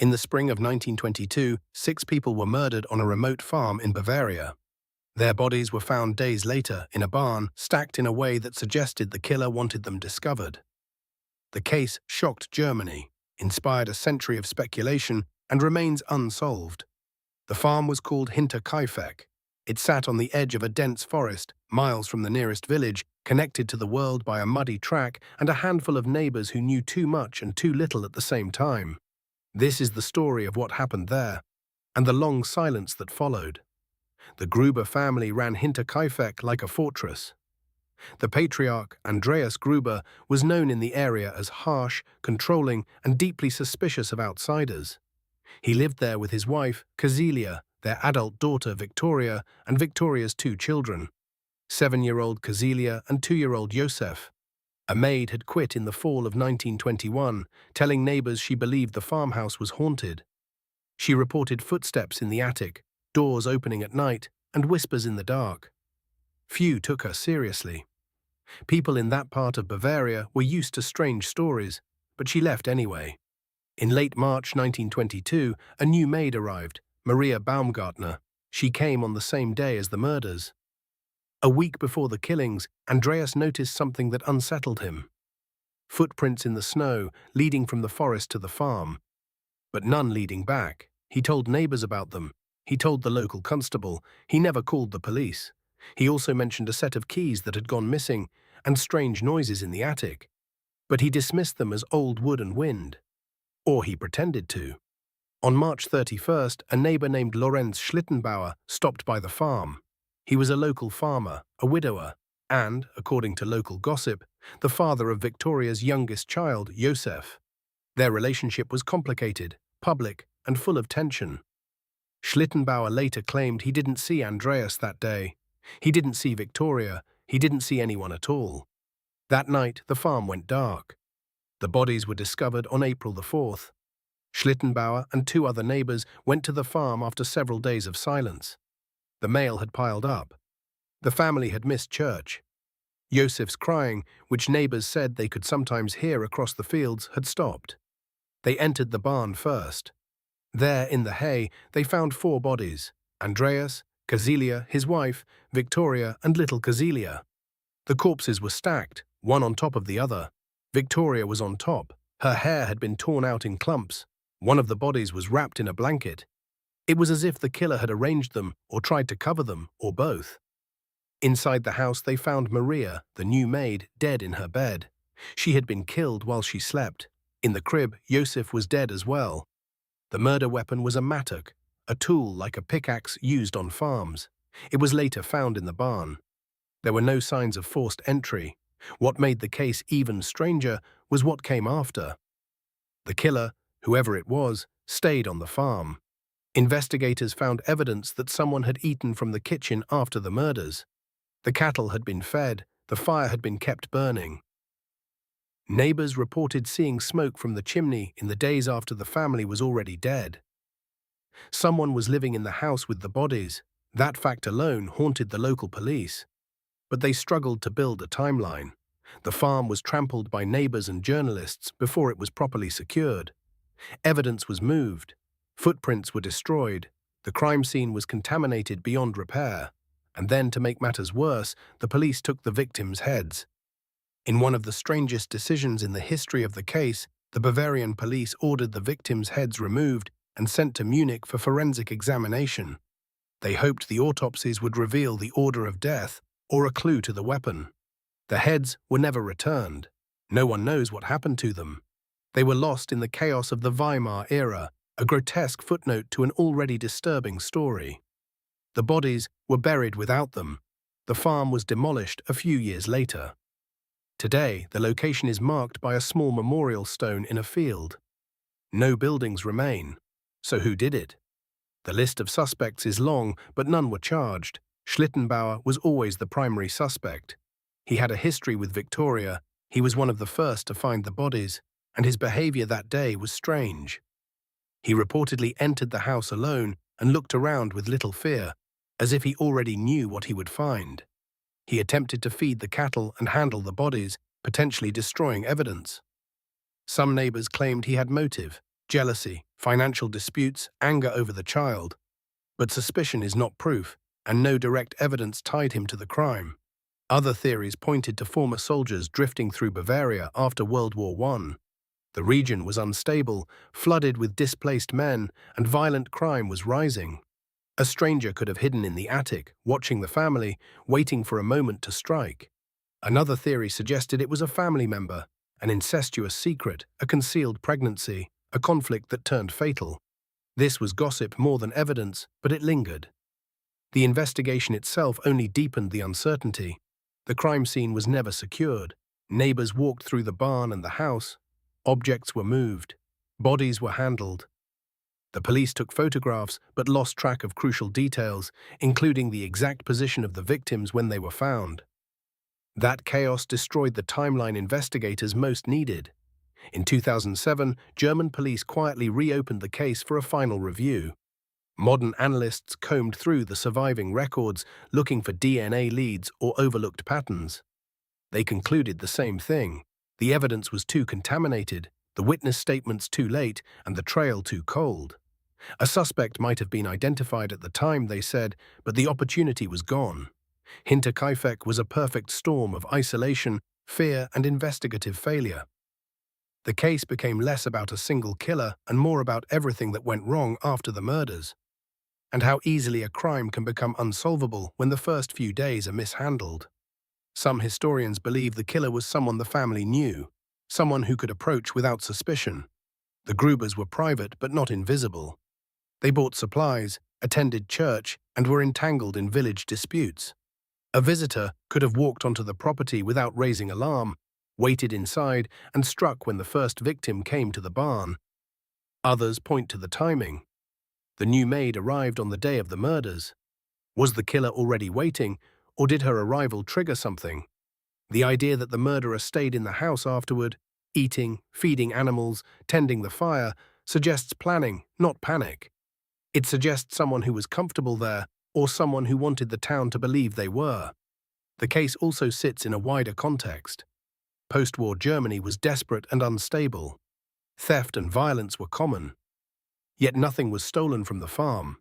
In the spring of 1922, 6 people were murdered on a remote farm in Bavaria. Their bodies were found days later in a barn, stacked in a way that suggested the killer wanted them discovered. The case shocked Germany, inspired a century of speculation, and remains unsolved. The farm was called Hinterkaifeck. It sat on the edge of a dense forest, miles from the nearest village, connected to the world by a muddy track and a handful of neighbors who knew too much and too little at the same time. This is the story of what happened there, and the long silence that followed. The Gruber family ran Hinterkaifeck like a fortress. The patriarch, Andreas Gruber, was known in the area as harsh, controlling, and deeply suspicious of outsiders. He lived there with his wife, Kazilia, their adult daughter, Victoria, and Victoria's 2 children, 7-year-old Kazilia and 2-year-old Josef. A maid had quit in the fall of 1921, telling neighbors she believed the farmhouse was haunted. She reported footsteps in the attic, doors opening at night, and whispers in the dark. Few took her seriously. People in that part of Bavaria were used to strange stories, but she left anyway. In late March 1922, a new maid arrived, Maria Baumgartner. She came on the same day as the murders. A week before the killings, Andreas noticed something that unsettled him. Footprints in the snow, leading from the forest to the farm. But none leading back. He told neighbors about them. He told the local constable. He never called the police. He also mentioned a set of keys that had gone missing and strange noises in the attic. But he dismissed them as old wood and wind. Or he pretended to. On March 31st, a neighbor named Lorenz Schlittenbauer stopped by the farm. He was a local farmer, a widower, and, according to local gossip, the father of Victoria's youngest child, Josef. Their relationship was complicated, public, and full of tension. Schlittenbauer later claimed he didn't see Andreas that day. He didn't see Victoria. He didn't see anyone at all. That night, the farm went dark. The bodies were discovered on April the 4th. Schlittenbauer and 2 other neighbors went to the farm after several days of silence. The mail had piled up. The family had missed church. Josef's crying, which neighbors said they could sometimes hear across the fields, had stopped. They entered the barn first. There, in the hay, they found 4 bodies: Andreas, Kazilia, his wife, Victoria, and little Kazilia. The corpses were stacked, one on top of the other. Victoria was on top. Her hair had been torn out in clumps. One of the bodies was wrapped in a blanket. It was as if the killer had arranged them, or tried to cover them, or both. Inside the house they found Maria, the new maid, dead in her bed. She had been killed while she slept. In the crib, Josef was dead as well. The murder weapon was a mattock, a tool like a pickaxe used on farms. It was later found in the barn. There were no signs of forced entry. What made the case even stranger was what came after. The killer, whoever it was, stayed on the farm. Investigators found evidence that someone had eaten from the kitchen after the murders. The cattle had been fed, the fire had been kept burning. Neighbors reported seeing smoke from the chimney in the days after the family was already dead. Someone was living in the house with the bodies. That fact alone haunted the local police. But they struggled to build a timeline. The farm was trampled by neighbors and journalists before it was properly secured. Evidence was moved. Footprints were destroyed. The crime scene was contaminated beyond repair. And then, to make matters worse, the police took the victims' heads. In one of the strangest decisions in the history of the case, the Bavarian police ordered the victims' heads removed and sent to Munich for forensic examination. They hoped the autopsies would reveal the order of death or a clue to the weapon. The heads were never returned. No one knows what happened to them. They were lost in the chaos of the Weimar era, a grotesque footnote to an already disturbing story. The bodies were buried without them. The farm was demolished a few years later. Today, the location is marked by a small memorial stone in a field. No buildings remain. So who did it? The list of suspects is long, but none were charged. Schlittenbauer was always the primary suspect. He had a history with Victoria. He was one of the first to find the bodies, and his behavior that day was strange. He reportedly entered the house alone and looked around with little fear, as if he already knew what he would find. He attempted to feed the cattle and handle the bodies, potentially destroying evidence. Some neighbors claimed he had motive. jealousy, financial disputes, anger over the child. But suspicion is not proof, and no direct evidence tied him to the crime. Other theories pointed to former soldiers drifting through Bavaria after World War I. The region was unstable, flooded with displaced men, and violent crime was rising. A stranger could have hidden in the attic, watching the family, waiting for a moment to strike. Another theory suggested it was a family member, an incestuous secret, a concealed pregnancy, a conflict that turned fatal. This was gossip more than evidence, but it lingered. The investigation itself only deepened the uncertainty. The crime scene was never secured. Neighbors walked through the barn and the house. Objects were moved. Bodies were handled. The police took photographs but lost track of crucial details, including the exact position of the victims when they were found. That chaos destroyed the timeline investigators most needed. In 2007, German police quietly reopened the case for a final review. Modern analysts combed through the surviving records, looking for DNA leads or overlooked patterns. They concluded the same thing. The evidence was too contaminated, the witness statements too late, and the trail too cold. A suspect might have been identified at the time, they said, but the opportunity was gone. Hinterkaifeck was a perfect storm of isolation, fear, and investigative failure. The case became less about a single killer and more about everything that went wrong after the murders, and how easily a crime can become unsolvable when the first few days are mishandled. Some historians believe the killer was someone the family knew, someone who could approach without suspicion. The Grubers were private but not invisible. They bought supplies, attended church, and were entangled in village disputes. A visitor could have walked onto the property without raising alarm, waited inside, and struck when the first victim came to the barn. Others point to the timing. The new maid arrived on the day of the murders. Was the killer already waiting, or did her arrival trigger something? The idea that the murderer stayed in the house afterward, eating, feeding animals, tending the fire, suggests planning, not panic. It suggests someone who was comfortable there, or someone who wanted the town to believe they were. The case also sits in a wider context. Post-war Germany was desperate and unstable. Theft and violence were common. Yet nothing was stolen from the farm.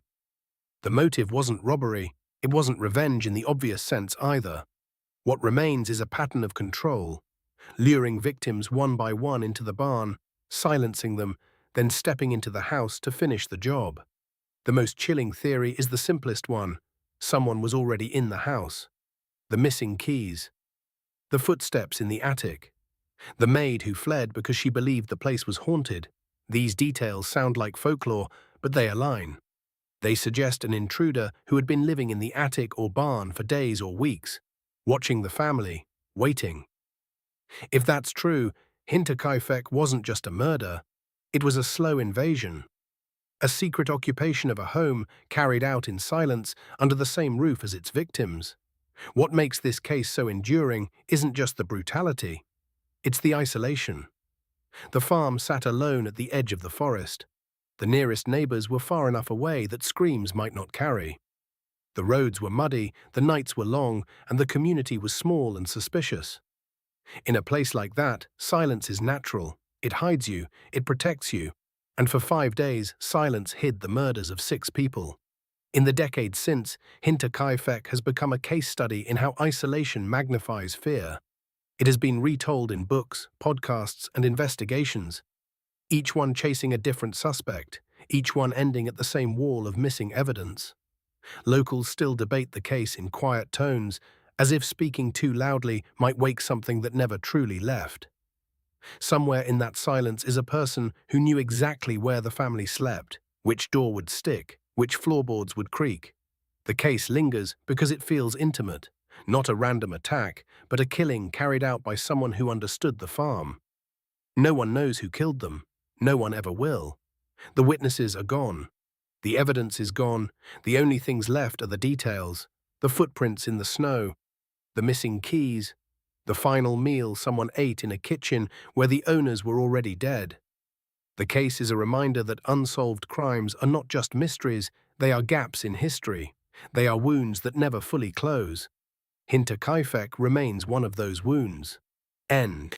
The motive wasn't robbery, it wasn't revenge in the obvious sense either. What remains is a pattern of control, luring victims one by one into the barn, silencing them, then stepping into the house to finish the job. The most chilling theory is the simplest one. Someone was already in the house. The missing keys. The footsteps in the attic. The maid who fled because she believed the place was haunted. These details sound like folklore, but they align. They suggest an intruder who had been living in the attic or barn for days or weeks, watching the family, waiting. If that's true, Hinterkaifeck wasn't just a murder. It was a slow invasion. A secret occupation of a home carried out in silence under the same roof as its victims. What makes this case so enduring isn't just the brutality, it's the isolation. The farm sat alone at the edge of the forest. The nearest neighbors were far enough away that screams might not carry. The roads were muddy, the nights were long, and the community was small and suspicious. In a place like that, silence is natural. It hides you, it protects you. And for 5 days, silence hid the murders of 6 people. In the decades since, Hinterkaifeck has become a case study in how isolation magnifies fear. It has been retold in books, podcasts, and investigations, each one chasing a different suspect, each one ending at the same wall of missing evidence. Locals still debate the case in quiet tones, as if speaking too loudly might wake something that never truly left. Somewhere in that silence is a person who knew exactly where the family slept, which door would stick, which floorboards would creak. The case lingers because it feels intimate, not a random attack, but a killing carried out by someone who understood the farm. No one knows who killed them. No one ever will. The witnesses are gone. The evidence is gone. The only things left are the details, the footprints in the snow, the missing keys, the final meal someone ate in a kitchen where the owners were already dead. The case is a reminder that unsolved crimes are not just mysteries, they are gaps in history. They are wounds that never fully close. Hinterkaifeck remains one of those wounds. End.